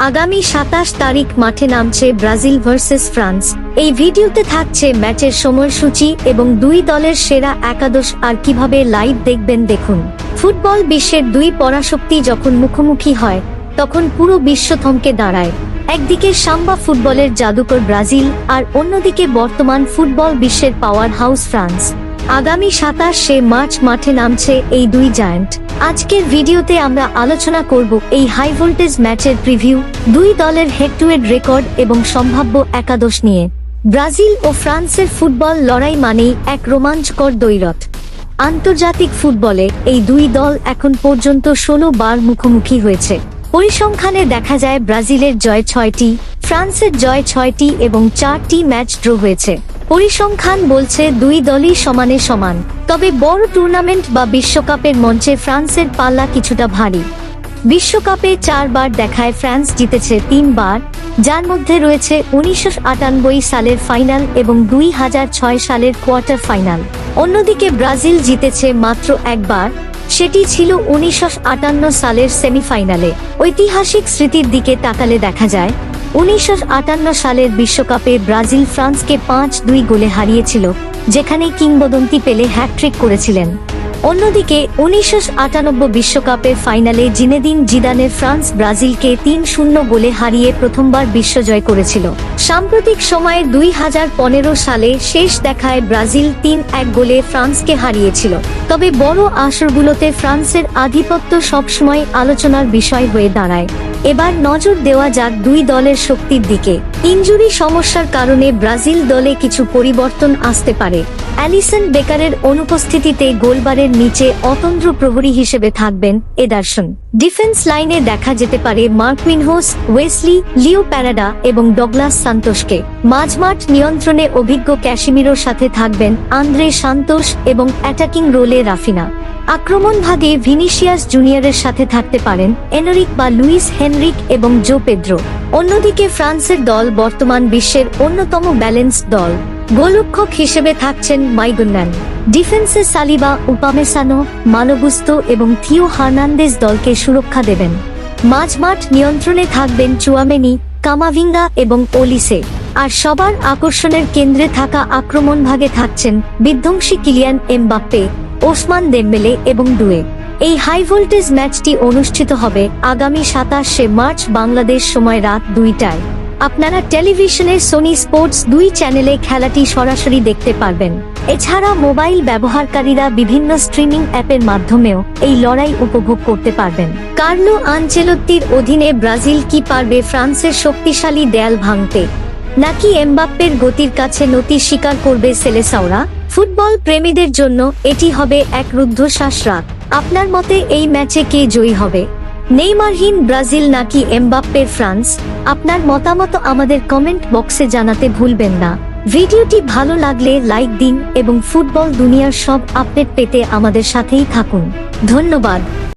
আগামী ২৭ তারিখ মাঠে নামছে ব্রাজিল ভার্সেস ফ্রান্স। এই ভিডিওতে থাকছে ম্যাচের সময়সূচি এবং দুই দলের সেরা একাদশ আর কিভাবে লাইভ দেখবেন দেখুন। ফুটবল বিশ্বের দুই পরাশক্তি যখন মুখোমুখি হয় তখন পুরো বিশ্ব থমকে দাঁড়ায়। একদিকে সাম্বা ফুটবলের জাদুকর ব্রাজিল আর অন্যদিকে বর্তমান ফুটবল বিশ্বের পাওয়ার হাউস ফ্রান্স। আগামী ২৭শে মার্চ মাঠে নামছে এই দুই জায়ান্ট। আজকের ভিডিওতে আমরা আলোচনা করব এই হাই ভোল্টেজ ম্যাচের প্রিভিউ, দুই দলের হেড টু হেড রেকর্ড এবং সম্ভাব্য একাদশ নিয়ে। ব্রাজিল ও ফ্রান্সের ফুটবল লড়াই মানেই এক রোমাঞ্চকর দ্বৈরথ। আন্তর্জাতিক ফুটবলে এই দুই দল এখন পর্যন্ত ১৬ বার মুখোমুখি হয়েছে। পরিসংখ্যানে দেখা যায় ব্রাজিলের জয় ৬টি, ফ্রান্সের জয় ৬টি এবং ৪টি ম্যাচ ড্র হয়েছে। পরিসংখ্যান বলছে দুই দলই সমানে সমান। তবে বড় টুর্নামেন্ট বা বিশ্বকাপের মঞ্চে ফ্রান্সের পাল্লা কিছুটা ভারী। বিশ্বকাপে ৪ বার দেখায় ফ্রান্স জিতেছে ৩ বার, যার মধ্যে রয়েছে ১৯৯৮ সালের ফাইনাল এবং ২০০৬ সালের কোয়ার্টার ফাইনাল। অন্যদিকে ব্রাজিল জিতেছে মাত্র একবার, সেটি ছিল ১৯৫৮ সালের সেমিফাইনালে। ঐতিহাসিক স্মৃতির দিকে তাকালে দেখা যায় ১৯৫৮ সালের বিশ্বকাপে ব্রাজিল ফ্রান্সকে ৫-২ গোলে হারিয়েছিল, যেখানে কিংবদন্তি পেলে হ্যাটট্রিক করেছিলেন। অন্যদিকে ১৯৯৮ বিশ্বকাপের ফাইনালে জিনেদিন জিদানের ফ্রান্স ব্রাজিলকে ৩-০ গোলে হারিয়ে প্রথমবার বিশ্বজয় করেছিল। সাম্প্রতিক সময়ে ২০১৫ সালে শেষ দেখায় ব্রাজিল ৩-১ গোলে ফ্রান্সকে হারিয়েছিল। তবে বড় আসরগুলোতে ফ্রান্সের আধিপত্য সবসময় আলোচনার বিষয় হয়ে দাঁড়ায়। এবার নজর দেওয়া যাক দুই দলের শক্তির দিকে। ইনজুরি সমস্যার কারণে ব্রাজিল দলে কিছু পরিবর্তন আসতে পারে। অ্যালিসন বেকারের অনুপস্থিতিতে গোলবারের নিচে অতন্দ্র প্রহরী হিসেবে থাকবেন এডারসন। ডিফেন্স লাইনে দেখা যেতে পারে মার্কুইনহোস, ওয়েসলি, লিও প্যারাডা এবং ডগলাস সান্তোসকে। মাঝমাঠ নিয়ন্ত্রণে অভিজ্ঞ ক্যাশিমিরোর সাথে থাকবেন আন্দ্রে সান্তোস এবং অ্যাটাকিং রোলে রাফিনা। আক্রমণ ভাগে ভিনিসিয়াস জুনিয়রের সাথে থাকতে পারেন এনরিক বা লুইস হেনরিক এবং জো পেদ্রো। অন্যদিকে ফ্রান্সের দল বর্তমান বিশ্বের অন্যতম ব্যালেন্সড দল। গোলরক্ষক হিসেবে থাকছেন মাইগুন্নান। ডিফেন্সে সালিবা, উপামেসানো, মালোগুস্তো এবং থিও হার্নান্দেজ দলকে সুরক্ষা দেবেন। মাঝমাঠ নিয়ন্ত্রণে থাকবেন চুয়ামেনি, কামাভিঙ্গা এবং ওলিসে। আর সবার আকর্ষণের কেন্দ্রে থাকা আক্রমণ ভাগে থাকছেন বিধ্বংসী কিলিয়ান এমবাপ্পে, ওসমান দেম্বেলে এবং ডুয়ে। এই হাই ভোল্টেজ ম্যাচটি অনুষ্ঠিত হবে আগামী ২৭শে মার্চ বাংলাদেশ সময় রাত ২টায়। আপনারা টেলিভিশনের সোনি স্পোর্টস ২ চ্যানেলে খেলাটি সরাসরি দেখতে পারবেন। এছাড়া মোবাইল ব্যবহারকারীরা বিভিন্ন স্ট্রিমিং অ্যাপের মাধ্যমেও এই লড়াই উপভোগ করতে পারবেন। কার্লো আনচেলত্তির অধীনে ব্রাজিল কি পারবে ফ্রান্সের শক্তিশালী দেয়াল ভাঙতে, নাকি এমবাপ্পের গতির কাছে নতি স্বীকার করবে সেলেসাওরা? ফুটবল প্রেমীদের জন্য এটি হবে এক রুদ্ধশ্বাস রাত। আপনার মতে এই ম্যাচে কে জয়ী হবে? নেইমারহীন ব্রাজিল নাকি এমবাপ্পের ফ্রান্স? আপনার মতামত আমাদের কমেন্ট বক্সে জানাতে ভুলবেন না। ভিডিওটি ভালো লাগলে লাইক দিন এবং ফুটবল দুনিয়ার সব আপডেট পেতে আমাদের সাথেই থাকুন। ধন্যবাদ।